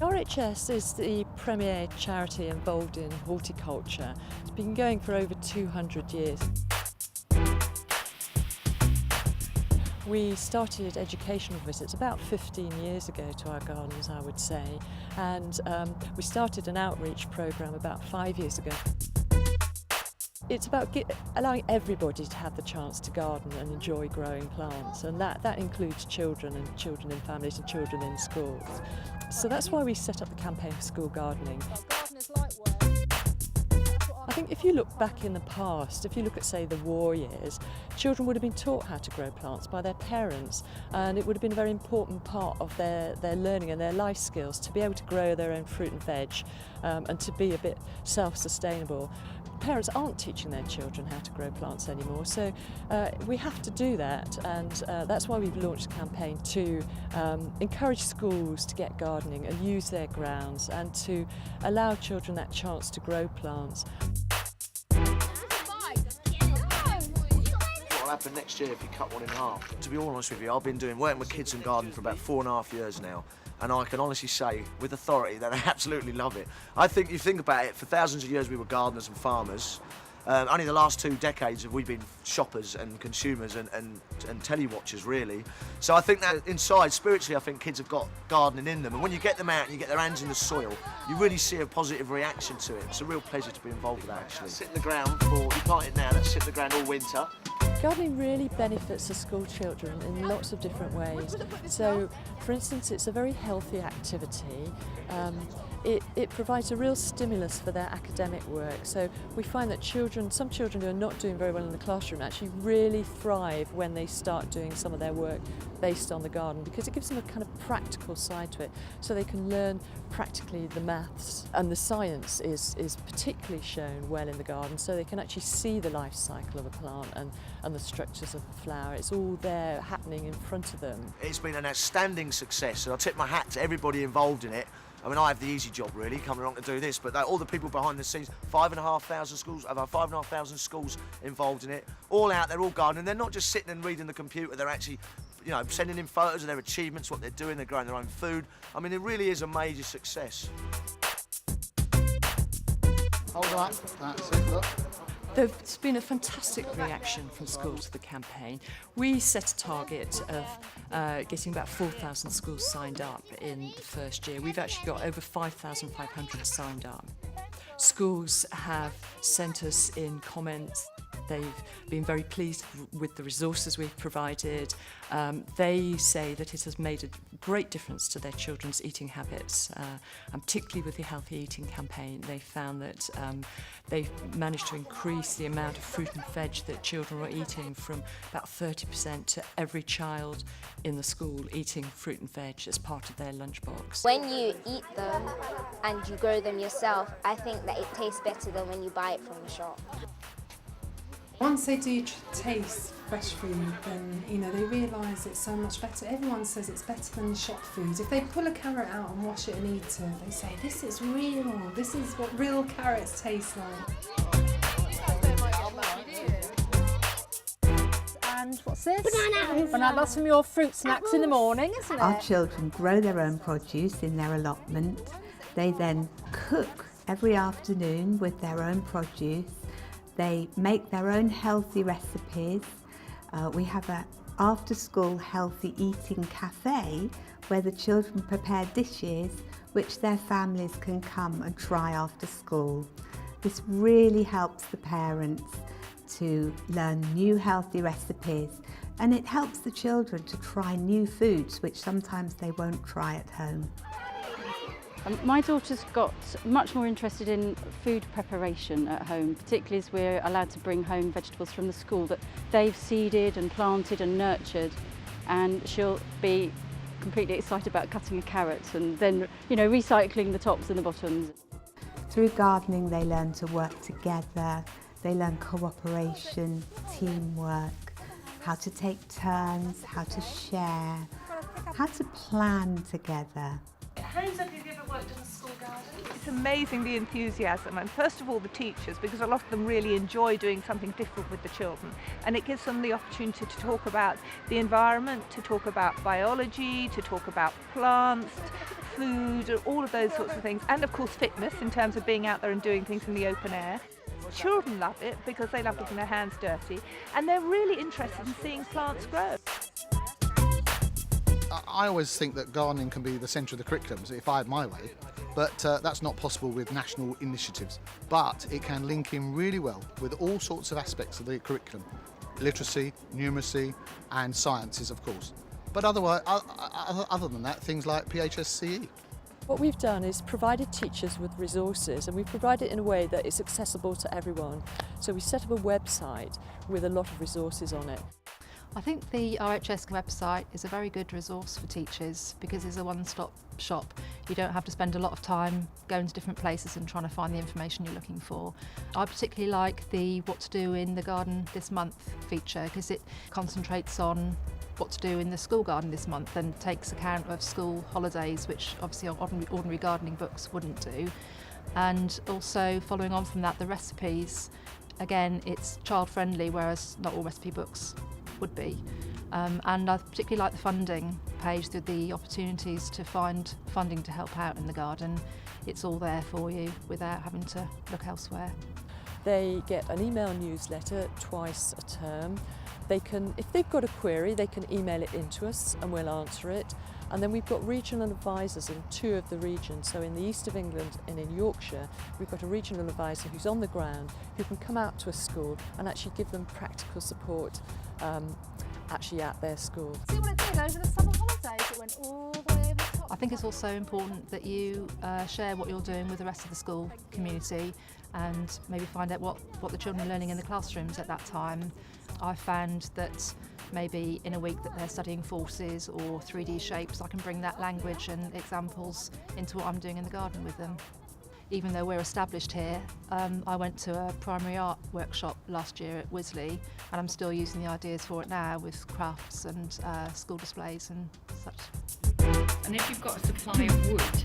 RHS is the premier charity involved in horticulture. It's been going for over 200 years. We started educational visits about 15 years ago to our gardens, I would say, and we started an outreach programme about 5 years ago. It's about allowing everybody to have the chance to garden and enjoy growing plants, and that includes children and children in families and children in schools. So that's why we set up the campaign for school gardening. I think if you look back in the past, if you look at, say, the war years, children would have been taught how to grow plants by their parents, and it would have been a very important part of their learning and their life skills to be able to grow their own fruit and veg and to be a bit self-sustainable. Parents aren't teaching their children how to grow plants anymore, so we have to do that, and that's why we've launched a campaign to encourage schools to get gardening and use their grounds and to allow children that chance to grow plants. What'll happen next year if you cut one in half? To be all honest with you, I've been working with kids and garden for about 4.5 years now, and I can honestly say with authority that I absolutely love it. I think you think about it, for thousands of years we were gardeners and farmers. Only the last 2 decades have we been shoppers and consumers and telly watchers, really. So I think that inside, spiritually, I think kids have got gardening in them. And when you get them out and you get their hands in the soil, you really see a positive reaction to it. It's a real pleasure to be involved with that, actually. Sit in the ground you plant it now, let's sit in the ground all winter. Gardening really benefits the school children in lots of different ways. So, for instance, it's a very healthy activity. It provides a real stimulus for their academic work. So we find that some children who are not doing very well in the classroom actually really thrive when they start doing some of their work based on the garden, because it gives them a kind of practical side to it, so they can learn practically the maths, and the science is particularly shown well in the garden, so they can actually see the life cycle of a plant and the structures of a flower. It's all there happening in front of them. It's been an outstanding success, and I tip my hat to everybody involved in it. I mean, I have the easy job, really, coming along to do this, but all the people behind the scenes, 5,500 schools, over 5,500 schools involved in it, all out there, all gardening. They're not just sitting and reading the computer, they're actually, sending in photos of their achievements, what they're doing, they're growing their own food. I mean, it really is a major success. Hold on, that's it, look. There's been a fantastic reaction from schools to the campaign. We set a target of getting about 4,000 schools signed up in the first year. We've actually got over 5,500 signed up. Schools have sent us in comments. They've been very pleased with the resources we've provided. They say that it has made a great difference to their children's eating habits, and particularly with the Healthy Eating campaign. They found that they've managed to increase the amount of fruit and veg that children are eating from about 30% to every child in the school eating fruit and veg as part of their lunchbox. When you eat them and you grow them yourself, I think that it tastes better than when you buy it from the shop. Once they do taste fresh food, then they realise it's so much better. Everyone says it's better than shop food. If they pull a carrot out and wash it and eat it, they say this is real. This is what real carrots taste like. And what's this? Banana. That's from your fruit snacks in the morning, isn't it? Our children grow their own produce in their allotment. They then cook every afternoon with their own produce. They make their own healthy recipes. We have an after-school healthy eating cafe where the children prepare dishes which their families can come and try after school. This really helps the parents to learn new healthy recipes, and it helps the children to try new foods which sometimes they won't try at home. My daughter's got much more interested in food preparation at home, particularly as we're allowed to bring home vegetables from the school that they've seeded and planted and nurtured, and she'll be completely excited about cutting a carrot and then, recycling the tops and the bottoms. Through gardening they learn to work together, they learn cooperation, teamwork, how to take turns, how to share, how to plan together. Hands up if you've ever worked in a school garden. it's amazing the enthusiasm, and first of all the teachers, because a lot of them really enjoy doing something different with the children, and it gives them the opportunity to talk about the environment, to talk about biology, to talk about plants, food, all of those sorts of things, and of course fitness in terms of being out there and doing things in the open air. Children love it because they love getting their hands dirty, and they're really interested in seeing plants grow. I always think that gardening can be the centre of the curriculum, if I had my way, but that's not possible with national initiatives. But it can link in really well with all sorts of aspects of the curriculum: literacy, numeracy, and sciences, of course. But otherwise, other than that, things like PHSCE. What we've done is provided teachers with resources, and we provide it in a way that it's accessible to everyone. So we set up a website with a lot of resources on it. I think the RHS website is a very good resource for teachers because it's a one-stop shop. You don't have to spend a lot of time going to different places and trying to find the information you're looking for. I particularly like the What to Do in the Garden This Month feature because it concentrates on what to do in the school garden this month and takes account of school holidays, which obviously ordinary gardening books wouldn't do. And also following on from that, the recipes, again, it's child friendly, whereas not all recipe books would be. And I particularly like the funding page, the opportunities to find funding to help out in the garden. It's all there for you without having to look elsewhere. They get an email newsletter twice a term. They can, if they've got a query, they can email it into us and we'll answer it. And then we've got regional advisors in 2 of the regions. So in the east of England and in Yorkshire, we've got a regional advisor who's on the ground, who can come out to a school and actually give them practical support actually at their school. See what it did over the summer holidays? It went all the way over the top. I think it's also important that you share what you're doing with the rest of the school community and maybe find out what the children are learning in the classrooms at that time. I found that maybe in a week that they're studying forces or 3D shapes, I can bring that language and examples into what I'm doing in the garden with them. Even though we're established here, I went to a primary art workshop last year at Wisley, and I'm still using the ideas for it now with crafts and school displays and such. And if you've got a supply of wood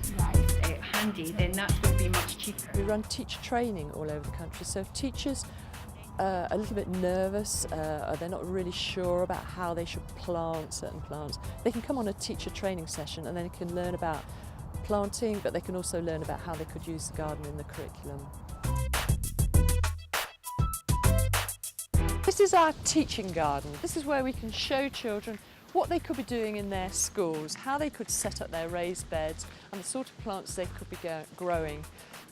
handy, then that would be much cheaper. We run teacher training all over the country, so if teachers are a little bit nervous, or they're not really sure about how they should plant certain plants, they can come on a teacher training session and then they can learn about planting, but they can also learn about how they could use the garden in the curriculum. This is our teaching garden. This is where we can show children what they could be doing in their schools, how they could set up their raised beds and the sort of plants they could be growing.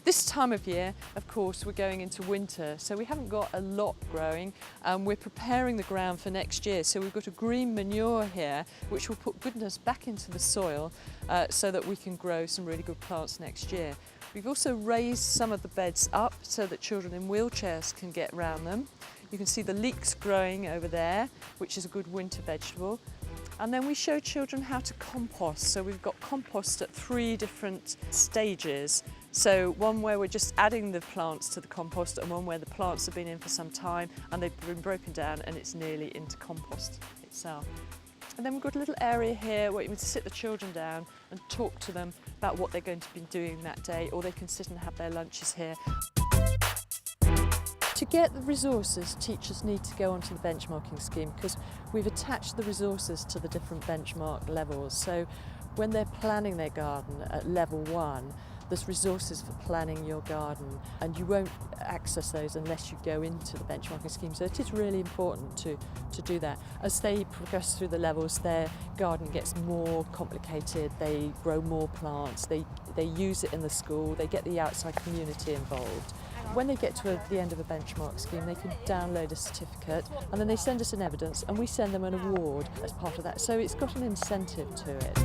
This time of year, of course, we're going into winter, so we haven't got a lot growing, and we're preparing the ground for next year. So we've got a green manure here, which will put goodness back into the soil so that we can grow some really good plants next year. We've also raised some of the beds up so that children in wheelchairs can get around them. You can see the leeks growing over there, which is a good winter vegetable. And then we show children how to compost. So we've got compost at 3 different stages. So one where we're just adding the plants to the compost, and one where the plants have been in for some time and they've been broken down and it's nearly into compost itself. And then we've got a little area here where you can sit the children down and talk to them about what they're going to be doing that day, or they can sit and have their lunches here. To get the resources, teachers need to go onto the benchmarking scheme because we've attached the resources to the different benchmark levels. So when they're planning their garden at level 1, there's resources for planning your garden, and you won't access those unless you go into the benchmarking scheme. So it is really important to do that. As they progress through the levels, their garden gets more complicated, they grow more plants, they use it in the school, they get the outside community involved. When they get to the end of a benchmark scheme, they can download a certificate and then they send us an evidence and we send them an award as part of that. So it's got an incentive to it.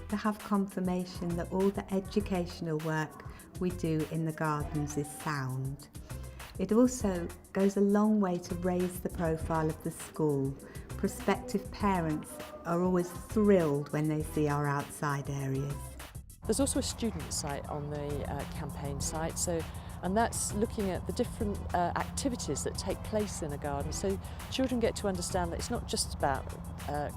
To have confirmation that all the educational work we do in the gardens is sound. It also goes a long way to raise the profile of the school. Prospective parents are always thrilled when they see our outside areas. There's also a student site on the campaign site, and that's looking at the different activities that take place in a garden. So children get to understand that it's not just about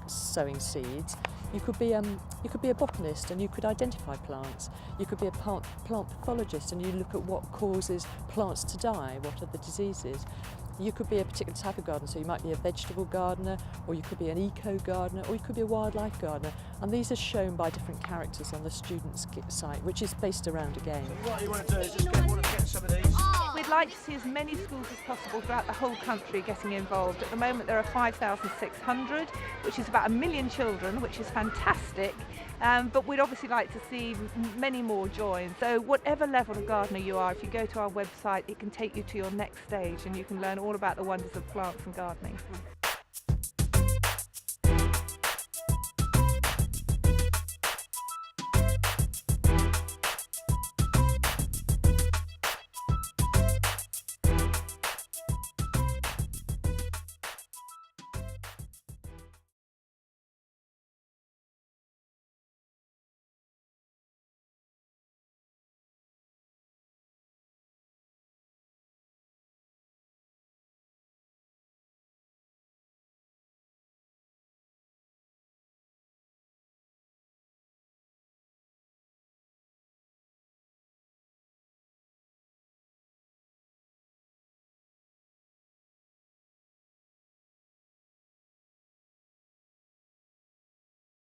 sowing seeds, You could be a botanist and you could identify plants. You could be a plant pathologist and you look at what causes plants to die, what are the diseases. You could be a particular type of gardener, so you might be a vegetable gardener, or you could be an eco gardener, or you could be a wildlife gardener. And these are shown by different characters on the students' site, which is based around a game. What you want to do is just get some of these. We'd like to see as many schools as possible throughout the whole country getting involved. At the moment there are 5,600, which is about 1 million children, which is fantastic. But we'd obviously like to see many more join. So whatever level of gardener you are, if you go to our website, it can take you to your next stage and you can learn all about the wonders of plants and gardening.